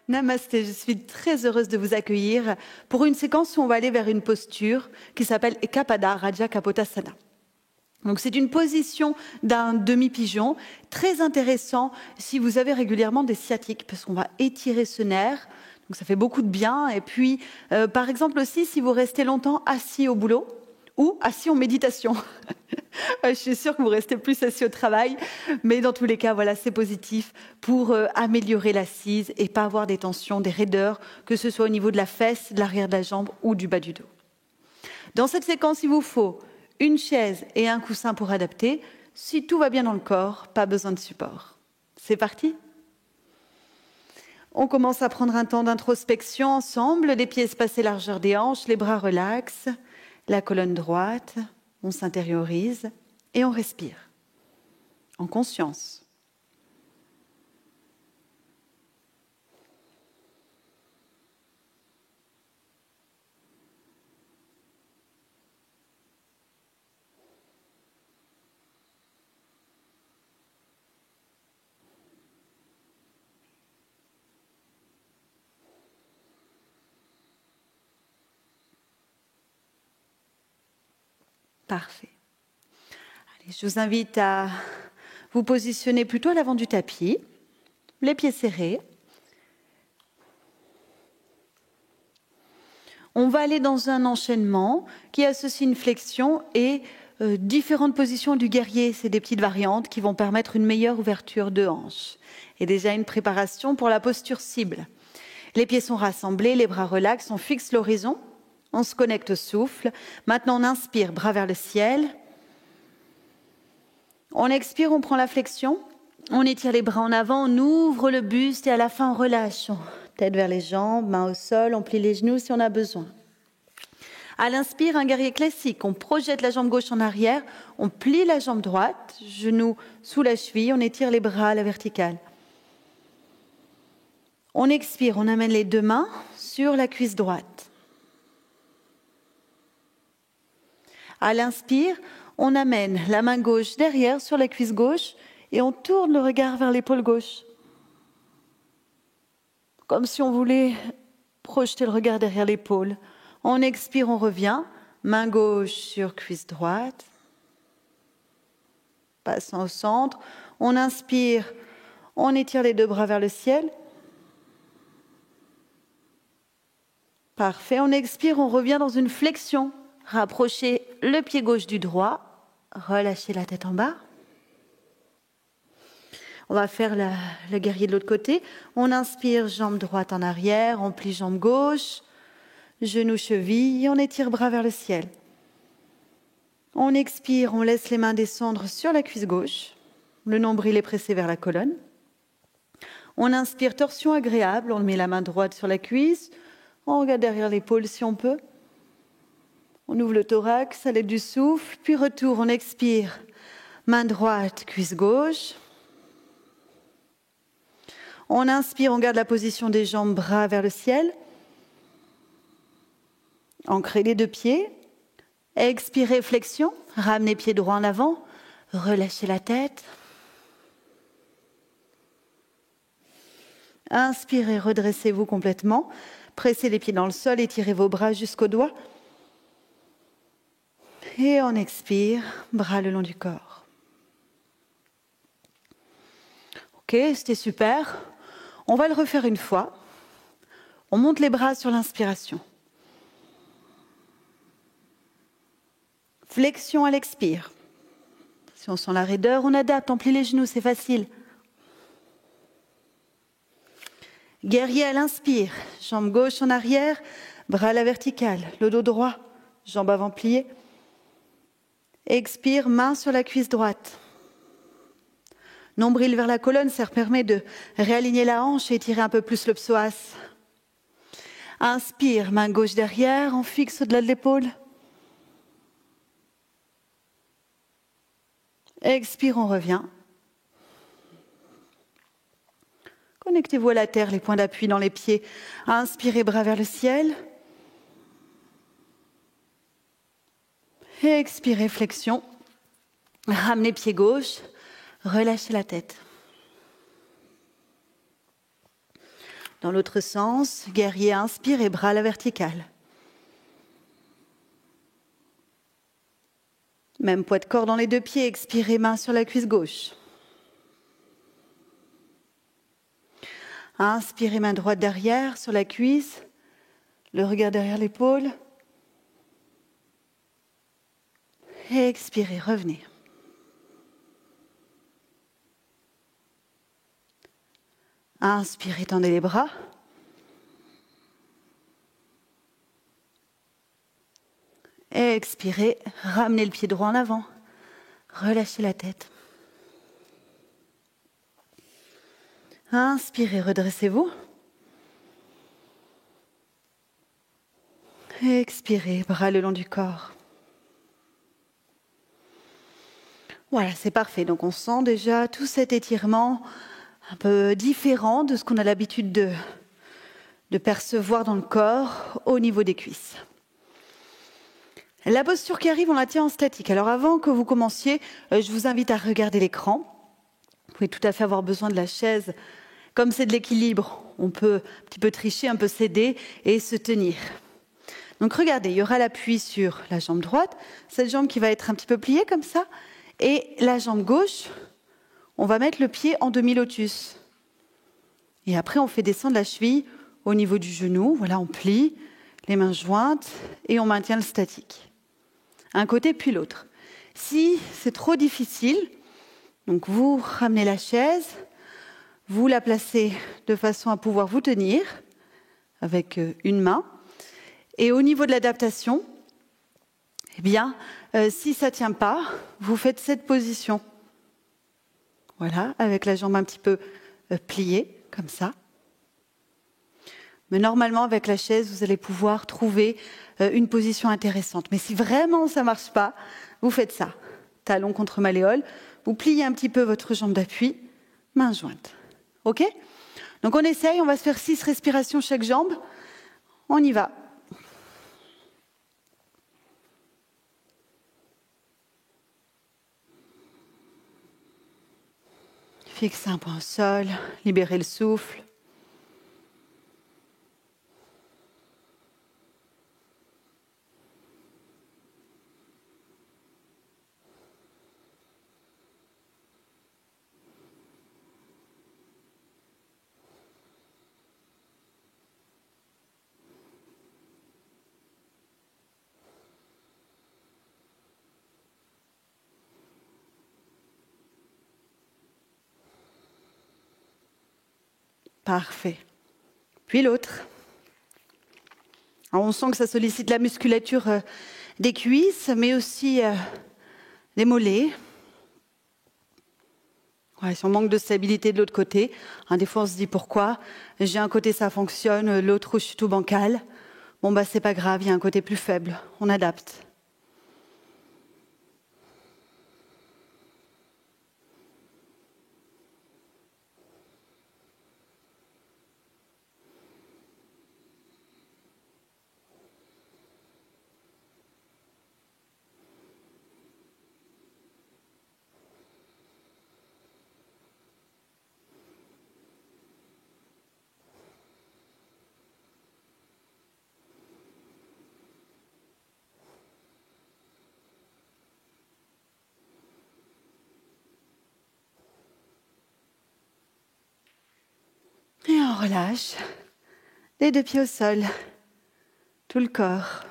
Namasté, je suis très heureuse de vous accueillir pour une séquence où on va aller vers une posture qui s'appelle Ekapada Raja Kapotasana. Donc c'est une position d'un demi-pigeon très intéressant si vous avez régulièrement des sciatiques parce qu'on va étirer ce nerf, donc ça fait beaucoup de bien. Et puis par exemple aussi si vous restez longtemps assis au boulot ou assis en méditation. Je suis sûre que vous restez plus assis au travail, mais dans tous les cas, voilà, c'est positif pour améliorer l'assise et pas avoir des tensions, des raideurs, que ce soit au niveau de la fesse, de l'arrière de la jambe ou du bas du dos. Dans cette séquence, il vous faut une chaise et un coussin pour adapter. Si tout va bien dans le corps, pas besoin de support. C'est parti ? On commence à prendre un temps d'introspection ensemble, les pieds espacés largeur des hanches, les bras relaxent, la colonne droite, on s'intériorise et on respire en conscience. Parfait. Allez, je vous invite à vous positionner plutôt à l'avant du tapis, les pieds serrés. On va aller dans un enchaînement qui associe une flexion et différentes positions du guerrier. C'est des petites variantes qui vont permettre une meilleure ouverture de hanche. Et déjà une préparation pour la posture cible. Les pieds sont rassemblés, les bras relaxent, on fixe l'horizon. On se connecte au souffle. Maintenant, on inspire, bras vers le ciel. On expire, on prend la flexion. On étire les bras en avant, on ouvre le buste et à la fin, on relâche. Tête vers les jambes, mains au sol, on plie les genoux si on a besoin. À l'inspire, un guerrier classique. On projette la jambe gauche en arrière, on plie la jambe droite, genou sous la cheville, on étire les bras à la verticale. On expire, on amène les deux mains sur la cuisse droite. À l'inspire, on amène la main gauche derrière sur la cuisse gauche et on tourne le regard vers l'épaule gauche. Comme si on voulait projeter le regard derrière l'épaule. On expire, on revient, main gauche sur cuisse droite. Passant au centre, on inspire, on étire les deux bras vers le ciel. Parfait, on expire, on revient dans une flexion. Rapprochez le pied gauche du droit, relâchez la tête en bas. On va faire le guerrier de l'autre côté. On inspire, jambe droite en arrière, on plie jambe gauche, genou, cheville, on étire bras vers le ciel. On expire, on laisse les mains descendre sur la cuisse gauche, le nombril est pressé vers la colonne. On inspire, torsion agréable, on met la main droite sur la cuisse, on regarde derrière l'épaule si on peut. On ouvre le thorax à l'aide du souffle, puis retour, on expire. Main droite, cuisse gauche. On inspire, on garde la position des jambes, bras vers le ciel. Ancrez les deux pieds. Expirez, flexion. Ramenez pied droit en avant. Relâchez la tête. Inspirez, redressez-vous complètement. Pressez les pieds dans le sol, étirez vos bras jusqu'aux doigts. Et on expire, bras le long du corps. Ok, c'était super. On va le refaire une fois. On monte les bras sur l'inspiration. Flexion à l'expire. Si on sent la raideur, on adapte, on plie les genoux, c'est facile. Guerrier à l'inspire. Jambe gauche en arrière, bras à la verticale, le dos droit, jambe avant pliée. Expire, main sur la cuisse droite. Nombril vers la colonne, ça permet de réaligner la hanche et étirer un peu plus le psoas. Inspire, main gauche derrière, on fixe au-delà de l'épaule. Expire, on revient. Connectez-vous à la terre, les points d'appui dans les pieds. Inspirez, bras vers le ciel. Et expirez, flexion. Ramenez pied gauche. Relâchez la tête. Dans l'autre sens, guerrier, inspire et bras à la verticale. Même poids de corps dans les deux pieds, expirez, main sur la cuisse gauche. Inspirez, main droite derrière, sur la cuisse, le regard derrière l'épaule. Expirez, revenez. Inspirez, tendez les bras. Expirez, ramenez le pied droit en avant. Relâchez la tête. Inspirez, redressez-vous. Expirez, bras le long du corps. Voilà, c'est parfait. Donc on sent déjà tout cet étirement un peu différent de ce qu'on a l'habitude de percevoir dans le corps au niveau des cuisses. La posture qui arrive, on la tient en statique. Alors avant que vous commenciez, je vous invite à regarder l'écran. Vous pouvez tout à fait avoir besoin de la chaise. Comme c'est de l'équilibre, on peut un petit peu tricher, un peu céder et se tenir. Donc regardez, il y aura l'appui sur la jambe droite, cette jambe qui va être un petit peu pliée comme ça, et la jambe gauche, on va mettre le pied en demi-lotus. Et après, on fait descendre la cheville au niveau du genou. Voilà, on plie, les mains jointes, et on maintient le statique. Un côté puis l'autre. Si c'est trop difficile, donc vous ramenez la chaise, vous la placez de façon à pouvoir vous tenir avec une main. Et au niveau de l'adaptation, eh bien, si ça ne tient pas, vous faites cette position. Voilà, avec la jambe un petit peu pliée, comme ça. Mais normalement, avec la chaise, vous allez pouvoir trouver une position intéressante. Mais si vraiment ça ne marche pas, vous faites ça. Talon contre malléole. Vous pliez un petit peu votre jambe d'appui, main jointe. OK ? Donc on essaye, on va se faire 6 respirations chaque jambe. On y va. Fixez un point au sol, libérez le souffle. Parfait. Puis l'autre. Alors on sent que ça sollicite la musculature des cuisses, mais aussi des mollets. Ouais, si on manque de stabilité de l'autre côté, des fois on se dit pourquoi. J'ai un côté ça fonctionne, l'autre je suis tout bancal. Bon bah c'est pas grave, il y a un côté plus faible, on adapte. Et on relâche, les deux pieds au sol, tout le corps.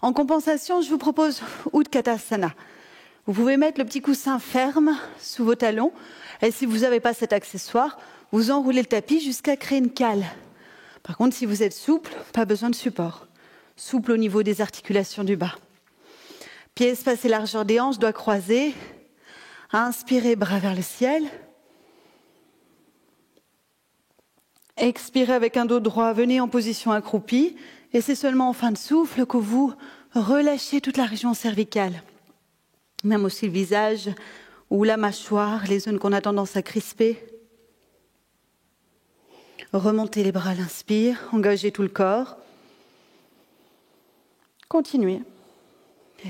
En compensation, je vous propose Utkatasana. Vous pouvez mettre le petit coussin ferme sous vos talons. Et si vous n'avez pas cet accessoire, vous enroulez le tapis jusqu'à créer une cale. Par contre, si vous êtes souple, pas besoin de support. Souple au niveau des articulations du bas. Pieds espacés, largeur des hanches, doigts croisés. Inspirez, bras vers le ciel. Expirez avec un dos droit, venez en position accroupie. Et c'est seulement en fin de souffle que vous relâchez toute la région cervicale. Même aussi le visage ou la mâchoire, les zones qu'on a tendance à crisper. Remontez les bras à l'inspire, engagez tout le corps. Continuez.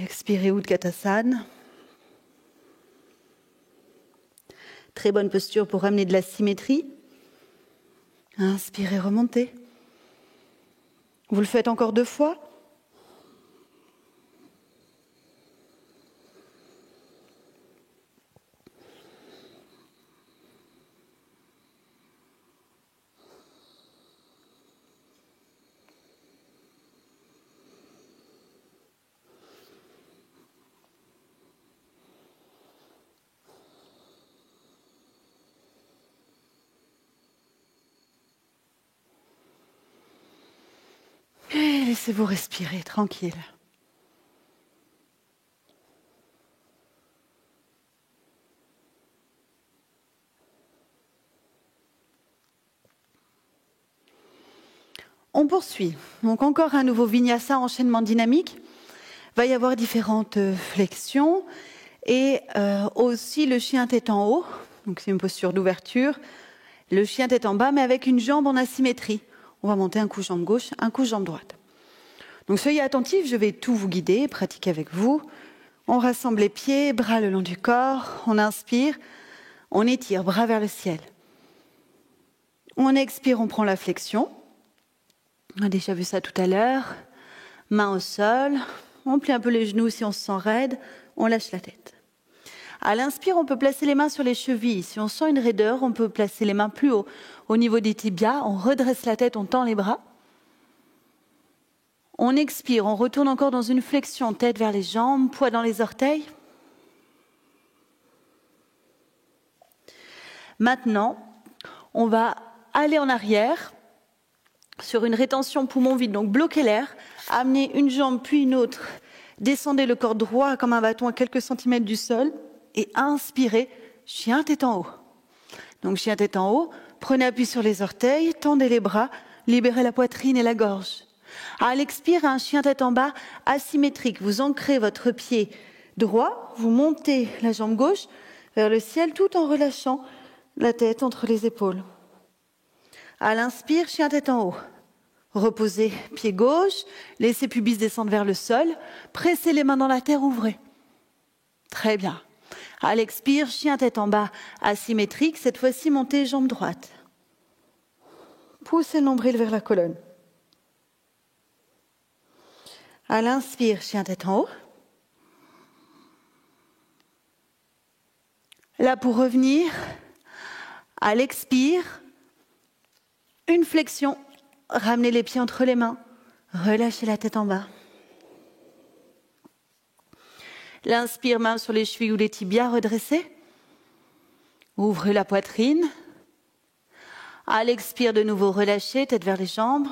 Expirez Utkatasana. Très bonne posture pour ramener de la symétrie. Inspirez, remontez. Vous le faites encore 2 fois. Et laissez-vous respirer, tranquille. On poursuit. Donc encore un nouveau vinyasa, enchaînement dynamique. Il va y avoir différentes flexions et aussi le chien tête en haut. Donc c'est une posture d'ouverture. Le chien tête en bas, mais avec une jambe en asymétrie. On va monter un coup jambe gauche, un coup jambe droite. Donc soyez attentifs, je vais tout vous guider, pratiquer avec vous. On rassemble les pieds, bras le long du corps. On inspire, on étire, bras vers le ciel. On expire, on prend la flexion. On a déjà vu ça tout à l'heure. Main au sol. On plie un peu les genoux si on se sent raide. On lâche la tête. À l'inspire, on peut placer les mains sur les chevilles. Si on sent une raideur, on peut placer les mains plus haut. Au niveau des tibias, on redresse la tête, on tend les bras. On expire, on retourne encore dans une flexion, tête vers les jambes, poids dans les orteils. Maintenant, on va aller en arrière sur une rétention poumon vide. Donc bloquez l'air, amenez une jambe puis une autre. Descendez le corps droit comme un bâton à quelques centimètres du sol. Et inspirez, chien tête en haut. Donc chien tête en haut, prenez appui sur les orteils, tendez les bras, libérez la poitrine et la gorge. À l'expire, un chien tête en bas asymétrique. Vous ancrez votre pied droit, vous montez la jambe gauche vers le ciel tout en relâchant la tête entre les épaules. À l'inspire, chien tête en haut. Reposez pied gauche, laissez pubis descendre vers le sol, pressez les mains dans la terre, ouvrez. Très bien. À l'expire, chien tête en bas, asymétrique. Cette fois-ci, montez jambe droite. Poussez le nombril vers la colonne. À l'inspire, chien tête en haut. Là, pour revenir, à l'expire, une flexion. Ramenez les pieds entre les mains. Relâchez la tête en bas. L'inspire, main sur les chevilles ou les tibias, redressez. Ouvrez la poitrine. À l'expire, de nouveau, relâchez, tête vers les jambes.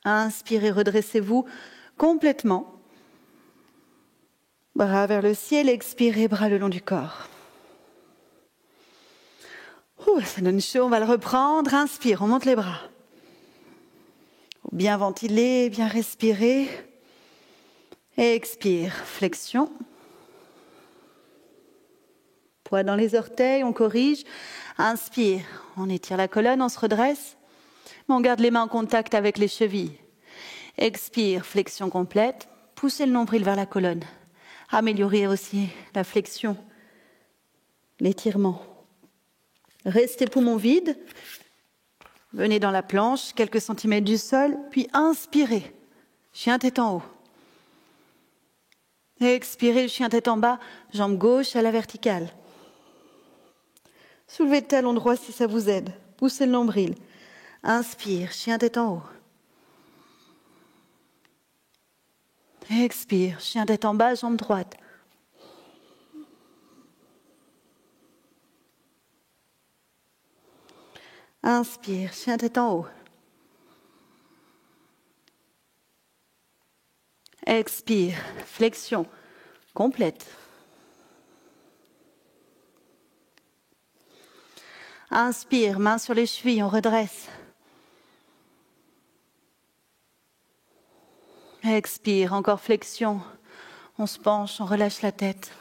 Inspirez, redressez-vous complètement. Bras vers le ciel, expirez, bras le long du corps. Ça donne chaud, on va le reprendre. Inspire, on monte les bras. Bien ventiler, bien respirer. Expire, flexion. Poids dans les orteils, on corrige. Inspire, on étire la colonne, on se redresse. Mais on garde les mains en contact avec les chevilles. Expire, flexion complète. Poussez le nombril vers la colonne. Améliorez aussi la flexion, l'étirement. Restez poumon vide. Venez dans la planche, quelques centimètres du sol, puis inspirez. Chien tête en haut. Expirez, chien tête en bas, jambe gauche à la verticale. Soulevez le talon droit si ça vous aide. Poussez le nombril. Inspire, chien tête en haut. Expire, chien tête en bas, jambe droite. Inspire, chien tête en haut. Expire, flexion complète. Inspire, main sur les chevilles, on redresse. Expire, encore flexion. On se penche, on relâche la tête.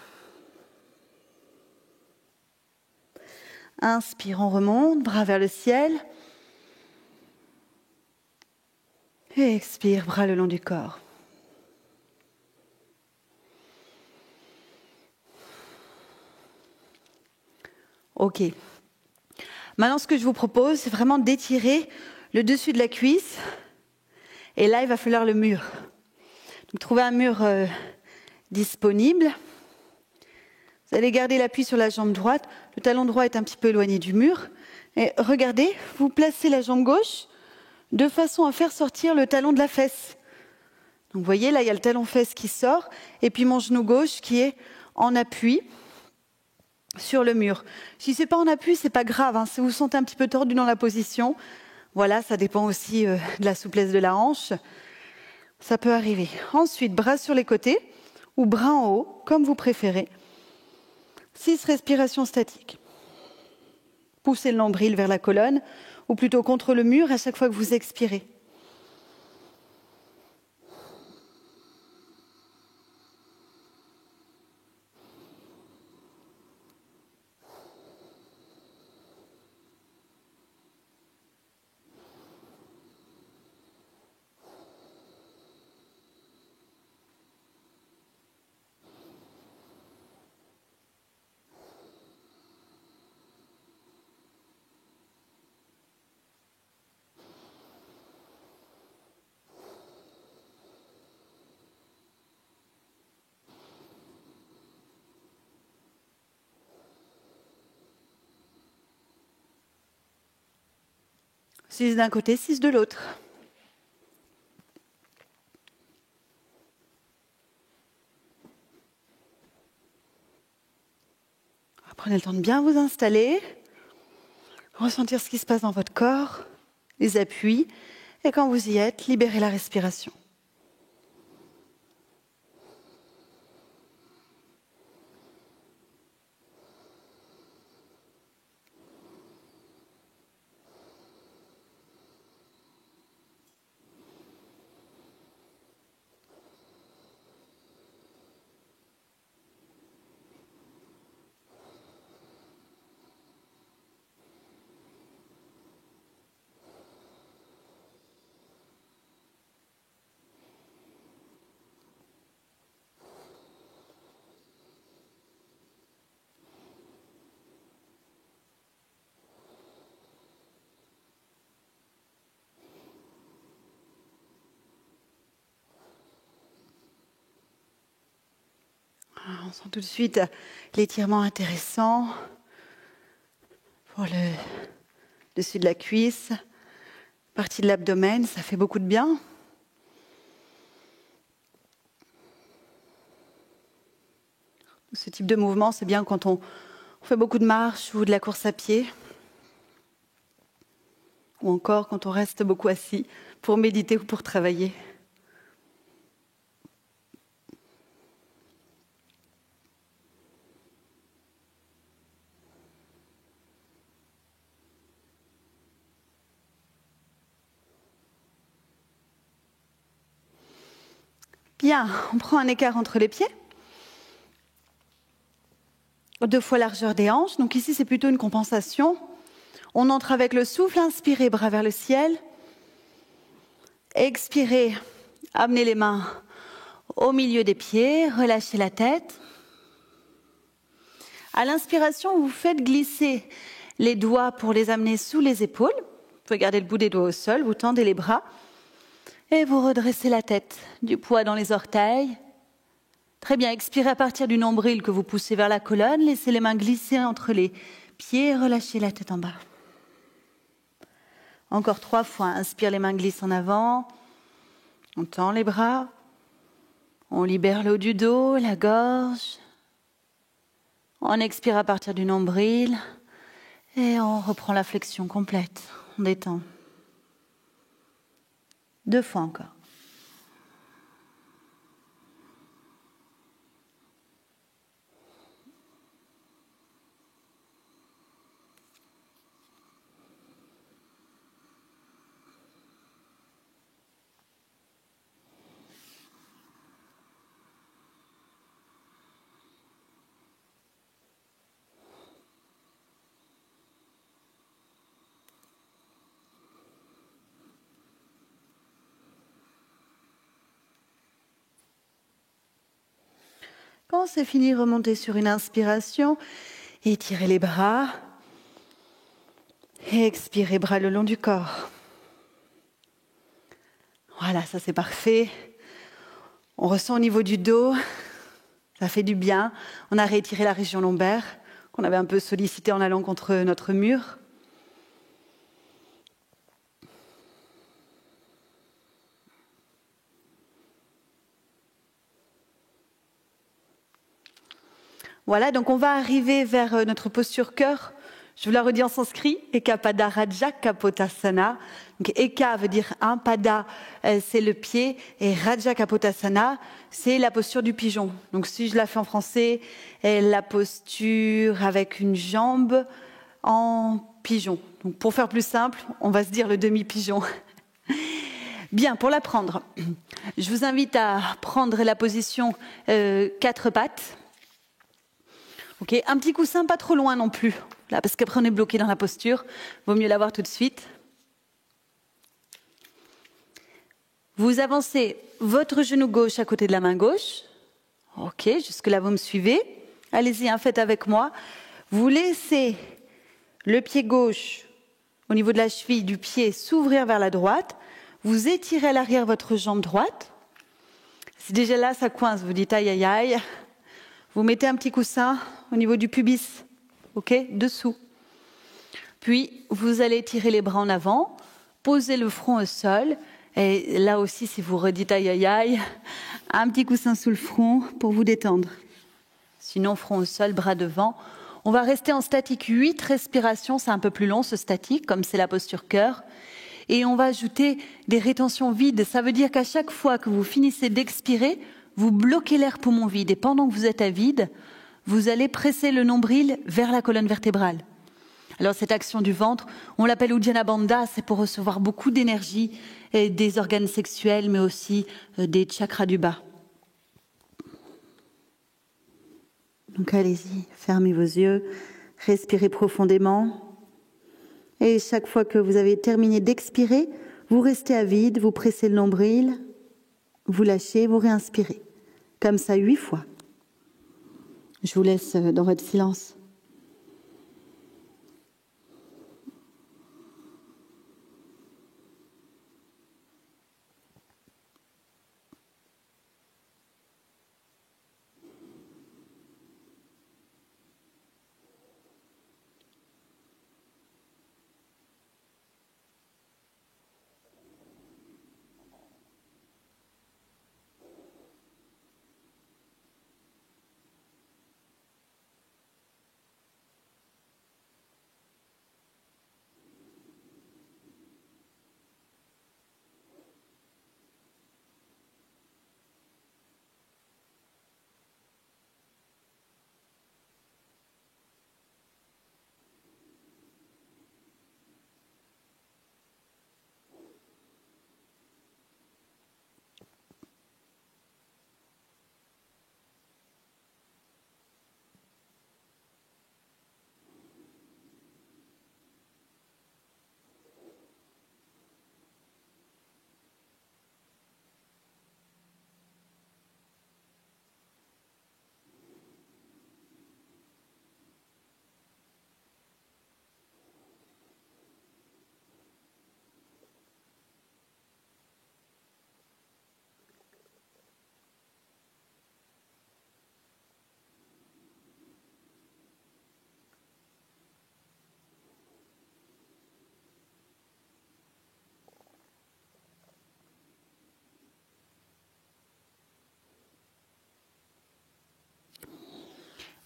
Inspire, on remonte, bras vers le ciel. Et expire, bras le long du corps. Ok. Maintenant, ce que je vous propose, c'est vraiment d'étirer le dessus de la cuisse. Et là, il va falloir le mur. Donc, trouvez un mur disponible. Vous allez garder l'appui sur la jambe droite. Le talon droit est un petit peu éloigné du mur. Et regardez, vous placez la jambe gauche de façon à faire sortir le talon de la fesse. Donc, vous voyez, là, il y a le talon-fesse qui sort. Et puis, mon genou gauche qui est en appui sur le mur. Si ce n'est pas en appui, ce n'est pas grave. Hein. Si vous vous sentez un petit peu tordu dans la position, voilà, ça dépend aussi de la souplesse de la hanche. Ça peut arriver. Ensuite, bras sur les côtés ou bras en haut, comme vous préférez. 6 respirations statiques. Poussez le nombril vers la colonne, ou plutôt contre le mur à chaque fois que vous expirez. Six d'un côté, 6 de l'autre. Prenez le temps de bien vous installer, ressentir ce qui se passe dans votre corps, les appuis, et quand vous y êtes, libérez la respiration. On sent tout de suite l'étirement intéressant pour le dessus de la cuisse, partie de l'abdomen, ça fait beaucoup de bien. Ce type de mouvement, c'est bien quand on fait beaucoup de marche ou de la course à pied, ou encore quand on reste beaucoup assis pour méditer ou pour travailler. Bien, on prend un écart entre les pieds. 2 fois largeur des hanches. Donc ici, c'est plutôt une compensation. On entre avec le souffle. Inspirez, bras vers le ciel. Expirez, amenez les mains au milieu des pieds. Relâchez la tête. À l'inspiration, vous faites glisser les doigts pour les amener sous les épaules. Vous pouvez garder le bout des doigts au sol. Vous tendez les bras. Et vous redressez la tête. Du poids dans les orteils. Très bien, expirez à partir du nombril que vous poussez vers la colonne. Laissez les mains glisser entre les pieds et relâchez la tête en bas. Encore 3 fois. Inspire, les mains glissent en avant. On tend les bras. On libère le haut du dos, la gorge. On expire à partir du nombril. Et on reprend la flexion complète. On détend. 2 fois encore. Quand c'est fini, remontez sur une inspiration, étirez les bras. Et expirez, bras le long du corps. Voilà, ça c'est parfait. On ressent au niveau du dos, ça fait du bien. On a réétiré la région lombaire, qu'on avait un peu sollicité en allant contre notre mur. Voilà, donc on va arriver vers notre posture cœur. Je vous la redis en sanskrit, Ekapada Raja Kapotasana. Donc Eka veut dire un, Pada c'est le pied, et Raja Kapotasana c'est la posture du pigeon. Donc si je la fais en français, la posture avec une jambe en pigeon. Donc pour faire plus simple, on va se dire le demi-pigeon. Bien, pour l'apprendre, je vous invite à prendre la position 4 pattes. Okay. Un petit coussin, pas trop loin non plus, là, parce qu'après on est bloqué dans la posture. Vaut mieux l'avoir tout de suite. Vous avancez votre genou gauche à côté de la main gauche. Ok, jusque-là vous me suivez. Allez-y, faites avec moi. Vous laissez le pied gauche au niveau de la cheville du pied s'ouvrir vers la droite. Vous étirez à l'arrière votre jambe droite. Si déjà là ça coince, vous dites aïe aïe aïe. Vous mettez un petit coussin au niveau du pubis, ok, dessous. Puis, vous allez tirer les bras en avant, poser le front au sol. Et là aussi, si vous redites aïe aïe aïe, un petit coussin sous le front pour vous détendre. Sinon, front au sol, bras devant. On va rester en statique 8 respirations, c'est un peu plus long ce statique, comme c'est la posture cœur. Et on va ajouter des rétentions vides. Ça veut dire qu'à chaque fois que vous finissez d'expirer, vous bloquez l'air poumon vide et pendant que vous êtes à vide, vous allez presser le nombril vers la colonne vertébrale. Alors cette action du ventre, on l'appelle Ujjana Bandha, c'est pour recevoir beaucoup d'énergie et des organes sexuels, mais aussi des chakras du bas. Donc allez-y, fermez vos yeux, respirez profondément. Et chaque fois que vous avez terminé d'expirer, vous restez à vide, vous pressez le nombril, vous lâchez, vous réinspirez. Comme ça 8 fois. Je vous laisse dans votre silence.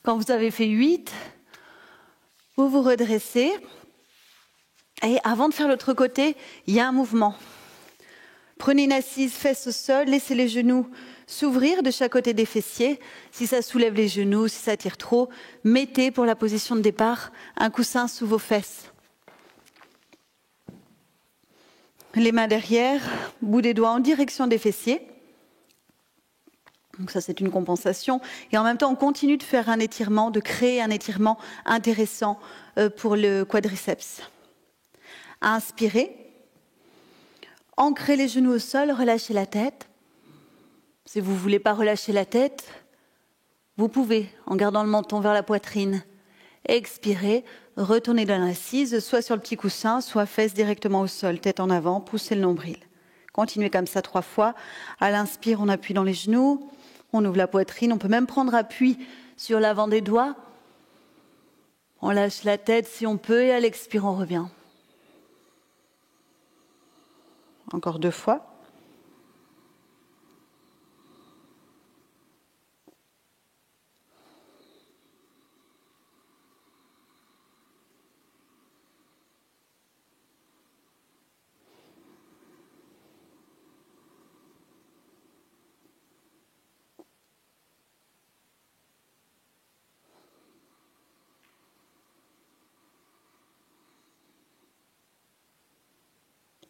Quand vous avez fait 8, vous vous redressez. Et avant de faire l'autre côté, il y a un mouvement. Prenez une assise, fesses au sol, laissez les genoux s'ouvrir de chaque côté des fessiers. Si ça soulève les genoux, si ça tire trop, mettez pour la position de départ un coussin sous vos fesses. Les mains derrière, bout des doigts en direction des fessiers. Donc ça, c'est une compensation. Et en même temps, on continue de faire un étirement, de créer un étirement intéressant pour le quadriceps. Inspirez. Ancrez les genoux au sol, relâchez la tête. Si vous ne voulez pas relâcher la tête, Vous pouvez, en gardant le menton vers la poitrine, expirez, retournez dans l'assise, soit sur le petit coussin, soit fesses directement au sol, tête en avant, poussez le nombril. Continuez comme ça 3 fois. À l'inspire, on appuie dans les genoux, on ouvre la poitrine, on peut même prendre appui sur l'avant des doigts. On lâche la tête si on peut et à l'expire, on revient. Encore 2 fois.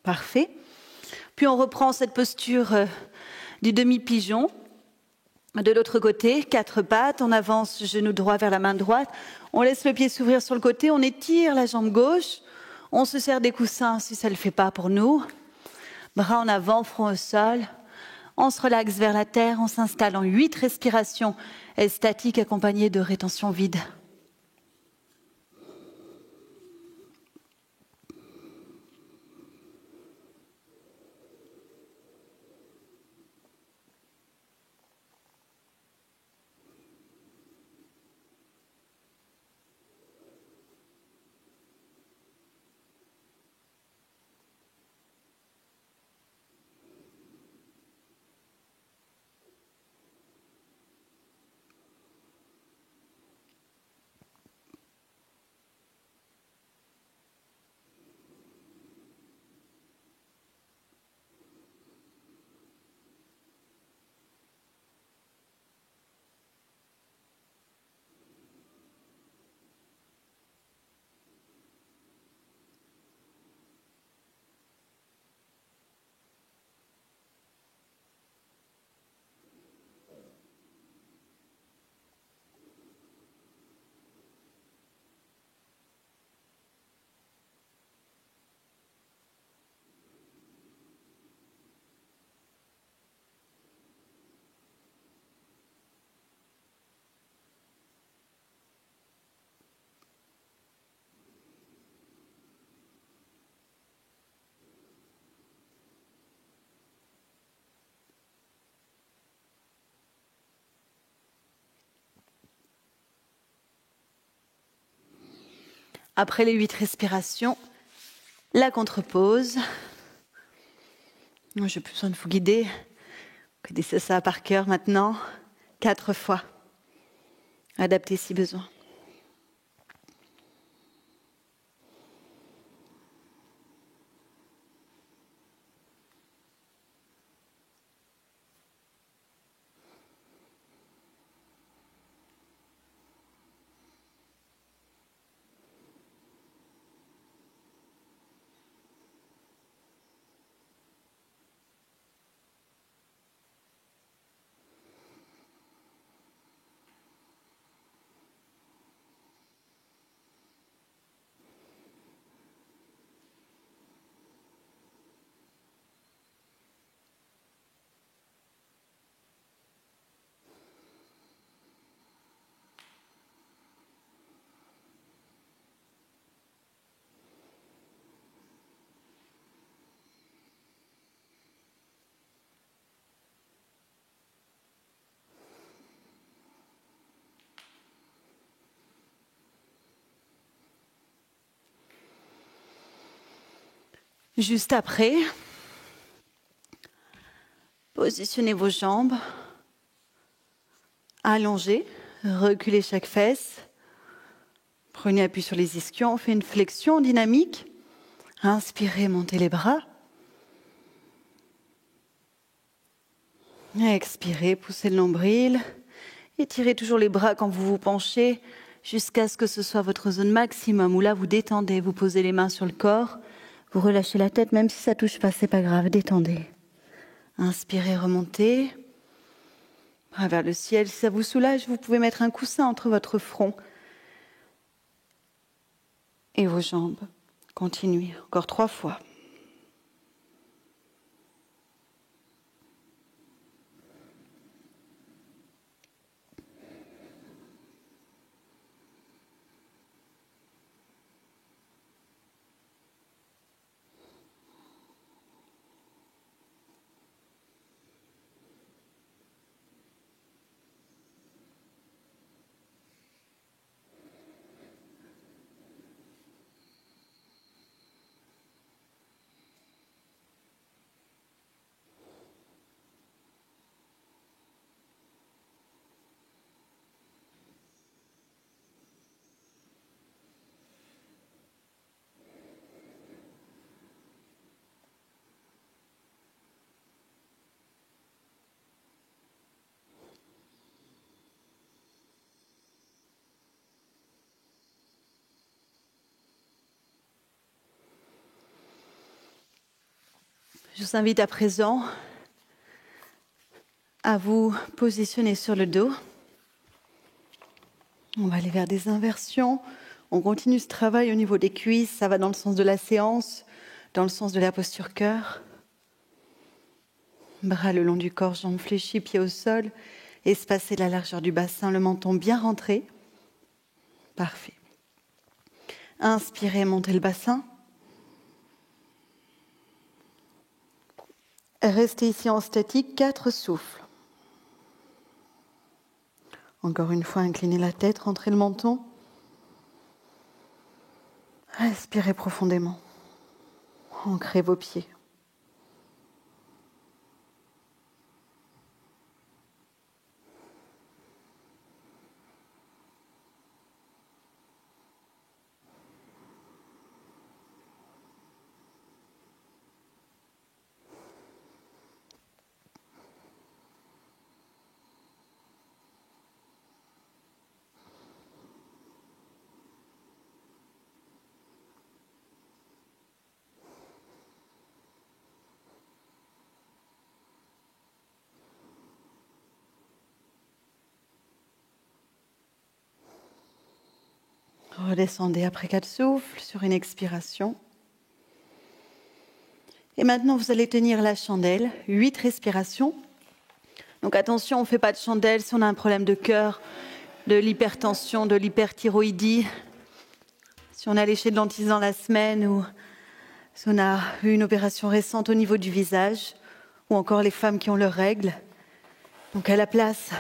Parfait. Puis on reprend cette posture du demi-pigeon. De l'autre côté, 4 pattes, on avance genou droit vers la main droite, on laisse le pied s'ouvrir sur le côté, on étire la jambe gauche, on se sert des coussins si ça ne le fait pas pour nous. Bras en avant, front au sol. On se relaxe vers la terre, on s'installe en 8 respirations statiques accompagnées de rétention vide. Après les 8 respirations, la contre-pause. Je n'ai plus besoin de vous guider. Vous connaissez ça par cœur maintenant. 4 fois. Adaptez si besoin. Juste après, positionnez vos jambes, allongez, reculez chaque fesse, prenez appui sur les ischions, on fait une flexion dynamique, inspirez, montez les bras, expirez, poussez le nombril, étirez toujours les bras quand vous vous penchez jusqu'à ce que ce soit votre zone maximum où là vous détendez, vous posez les mains sur le corps. Vous relâchez la tête, même si ça ne touche pas, c'est pas grave, détendez. Inspirez, remontez. Bras vers le ciel. Si ça vous soulage, vous pouvez mettre un coussin entre votre front et vos jambes. Continuez, encore 3 fois. Je vous invite à présent à vous positionner sur le dos. On va aller vers des inversions. On continue ce travail au niveau des cuisses. Ça va dans le sens de la séance, dans le sens de la posture cœur. Bras le long du corps, jambes fléchies, pieds au sol. Espacer la largeur du bassin, le menton bien rentré. Parfait. Inspirez, montez le bassin. Restez ici en statique, 4 souffles. Encore une fois, inclinez la tête, rentrez le menton. Respirez profondément. Ancrez vos pieds. Redescendez après 4 souffles sur une expiration. Et maintenant, vous allez tenir la chandelle, 8 respirations. Donc attention, on ne fait pas de chandelle si on a un problème de cœur, de l'hypertension, de l'hyperthyroïdie. Si on a léché de l'antisant la semaine ou si on a eu une opération récente au niveau du visage, ou encore les femmes qui ont leurs règles. Donc à la place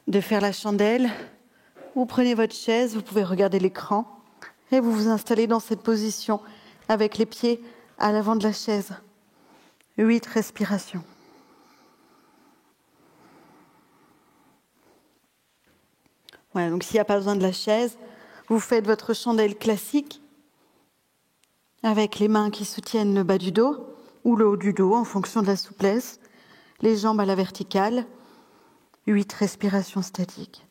de faire la chandelle, vous prenez votre chaise, vous pouvez regarder l'écran et vous vous installez dans cette position avec les pieds à l'avant de la chaise. 8 respirations. Voilà, donc s'il n'y a pas besoin de la chaise, vous faites votre chandelle classique avec les mains qui soutiennent le bas du dos ou le haut du dos en fonction de la souplesse, les jambes à la verticale, 8 respirations statiques.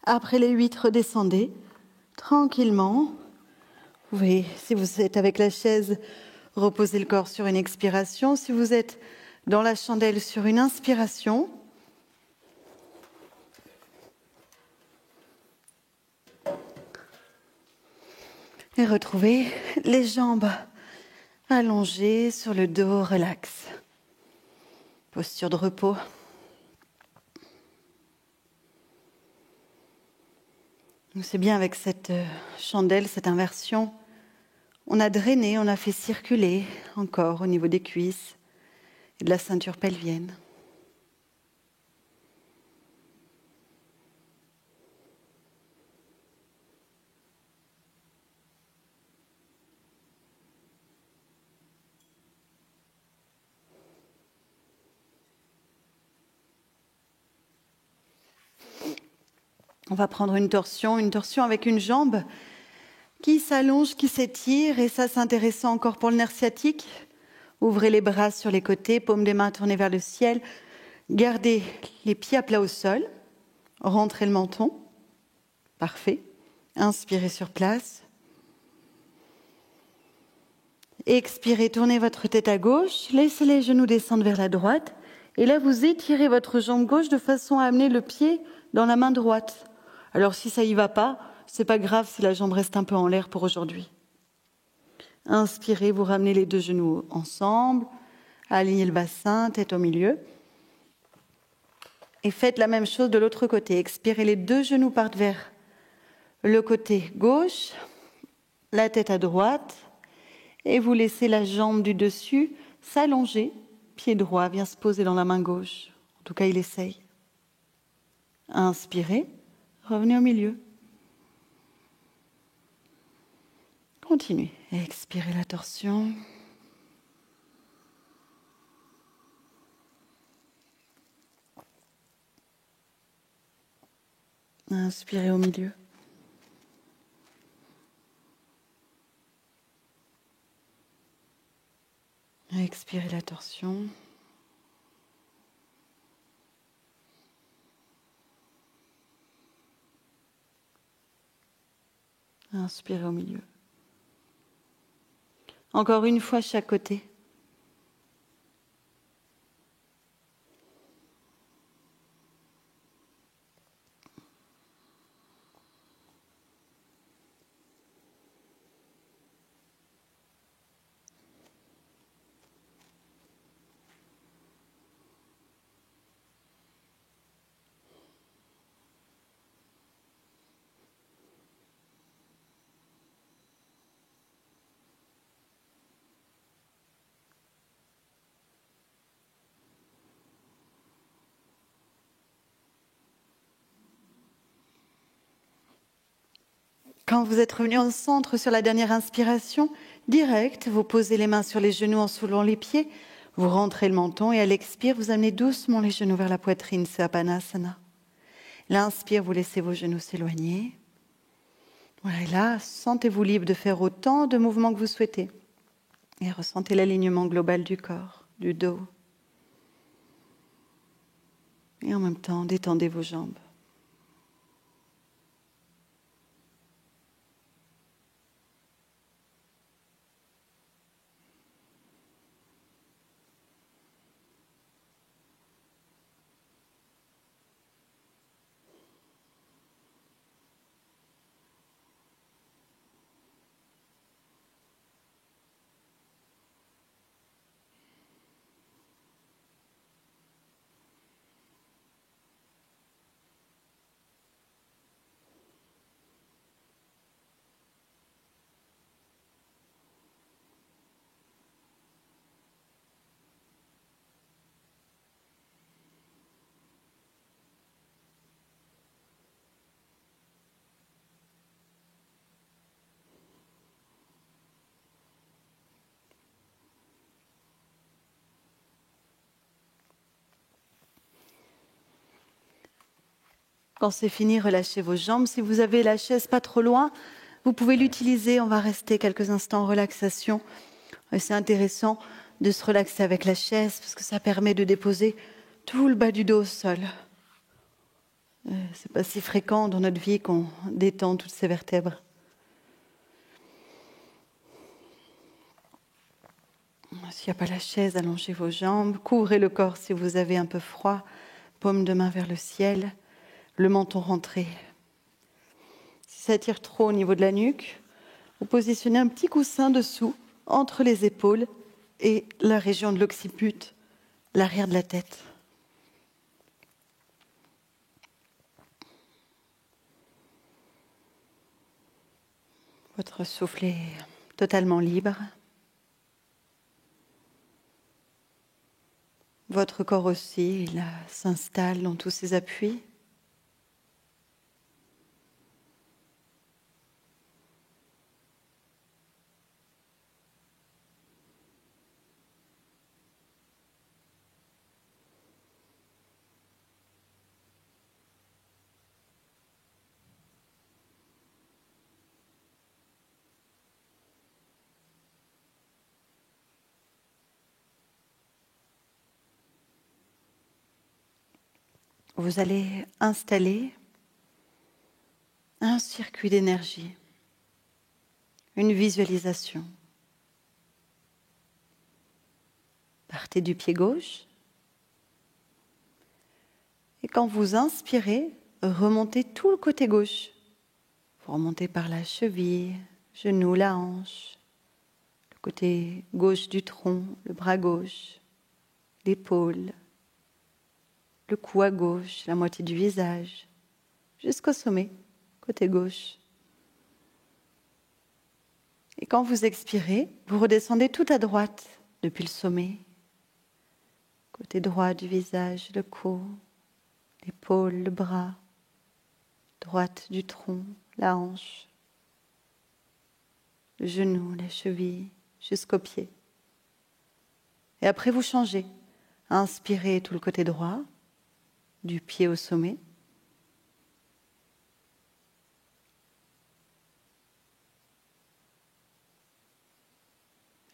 Après les 8, redescendez tranquillement. Vous pouvez, si vous êtes avec la chaise, reposer le corps sur une expiration. Si vous êtes dans la chandelle, sur une inspiration. Et retrouvez les jambes allongées sur le dos, relax. Posture de repos. C'est bien avec cette chandelle, cette inversion, on a drainé, on a fait circuler encore au niveau des cuisses et de la ceinture pelvienne. On va prendre une torsion avec une jambe qui s'allonge, qui s'étire, et ça c'est intéressant encore pour le nerf sciatique. Ouvrez les bras sur les côtés, paumes des mains tournées vers le ciel. Gardez les pieds à plat au sol. Rentrez le menton. Parfait. Inspirez sur place. Expirez, tournez votre tête à gauche, laissez les genoux descendre vers la droite. Et là, vous étirez votre jambe gauche de façon à amener le pied dans la main droite. Alors si ça y va pas, c'est pas grave si la jambe reste un peu en l'air pour aujourd'hui. Inspirez, vous ramenez les deux genoux ensemble, alignez le bassin, tête au milieu. Et faites la même chose de l'autre côté. Expirez, les deux genoux partent vers le côté gauche, la tête à droite, et vous laissez la jambe du dessus s'allonger. Pied droit vient se poser dans la main gauche. En tout cas, il essaye. Inspirez, revenez au milieu. Continuez. Expirez la torsion. Inspirez au milieu. Expirez la torsion. Inspirez au milieu. Encore une fois, chaque côté. Quand vous êtes revenu en centre sur la dernière inspiration, direct, vous posez les mains sur les genoux en soulevant les pieds, vous rentrez le menton et à l'expire, vous amenez doucement les genoux vers la poitrine, c'est Apanasana. L'inspire, vous laissez vos genoux s'éloigner. Voilà, et là, sentez-vous libre de faire autant de mouvements que vous souhaitez. Et ressentez l'alignement global du corps, du dos. Et en même temps, détendez vos jambes. Quand c'est fini, relâchez vos jambes. Si vous avez la chaise pas trop loin, vous pouvez l'utiliser. On va rester quelques instants en relaxation. Et c'est intéressant de se relaxer avec la chaise parce que ça permet de déposer tout le bas du dos au sol. C'est pas si fréquent dans notre vie qu'on détend toutes ces vertèbres. S'il n'y a pas la chaise, allongez vos jambes. Couvrez le corps si vous avez un peu froid. Paume de main vers le ciel. Le menton rentré. Si ça tire trop au niveau de la nuque, vous positionnez un petit coussin dessous, entre les épaules et la région de l'occiput, l'arrière de la tête. Votre souffle est totalement libre. Votre corps aussi, il s'installe dans tous ses appuis. Vous allez installer un circuit d'énergie, une visualisation. Partez du pied gauche. Et quand vous inspirez, remontez tout le côté gauche. Vous remontez par la cheville, genou, la hanche, le côté gauche du tronc, le bras gauche, l'épaule, le cou à gauche, la moitié du visage, jusqu'au sommet, côté gauche. Et quand vous expirez, vous redescendez tout à droite depuis le sommet, côté droit du visage, le cou, l'épaule, le bras, droite du tronc, la hanche, le genou, la cheville, jusqu'au pied. Et après, vous changez. Inspirez tout le côté droit, du pied au sommet.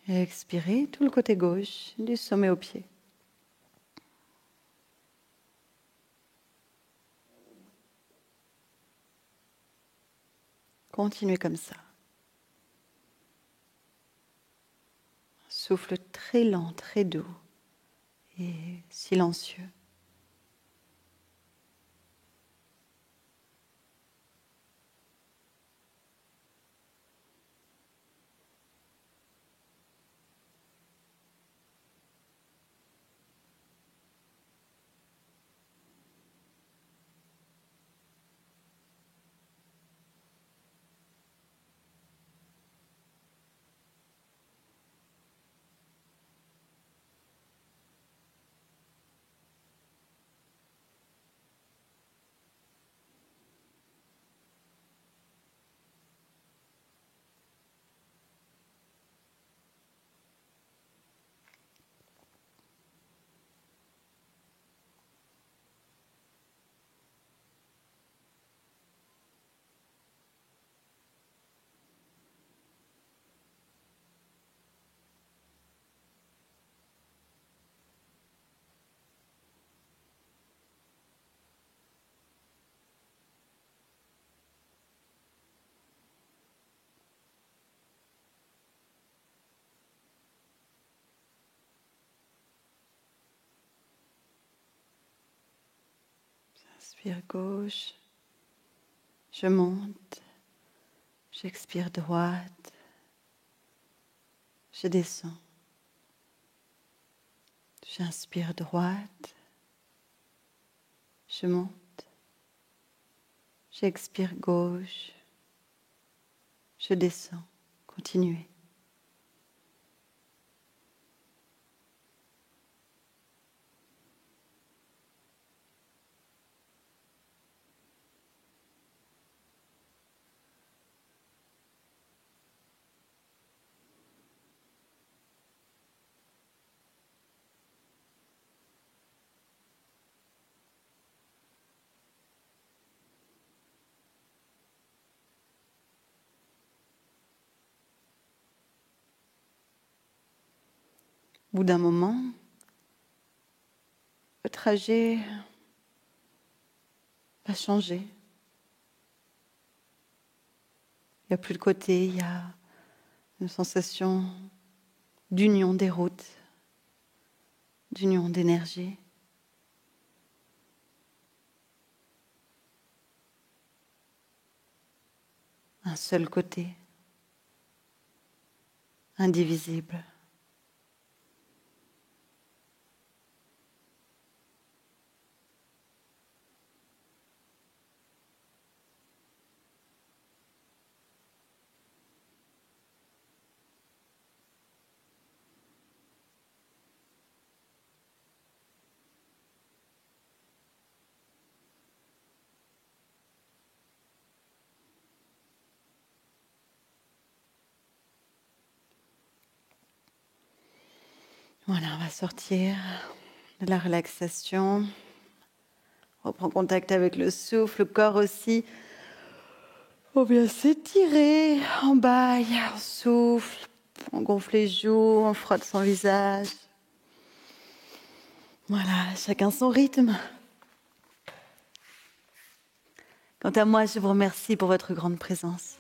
Et expirez tout le côté gauche, du sommet au pied. Continuez comme ça. Souffle très lent, très doux et silencieux. J'inspire gauche, je monte, j'expire droite, je descends. J'inspire droite, je monte, j'expire gauche, je descends. Continuez. Au bout d'un moment, le trajet va changer. Il n'y a plus de côté, il y a une sensation d'union des routes, d'union d'énergie. Un seul côté, indivisible. Voilà, on va sortir de la relaxation. On reprend contact avec le souffle, le corps aussi. On vient s'étirer en baille, on souffle, on gonfle les joues, on frotte son visage. Voilà, chacun son rythme. Quant à moi, je vous remercie pour votre grande présence.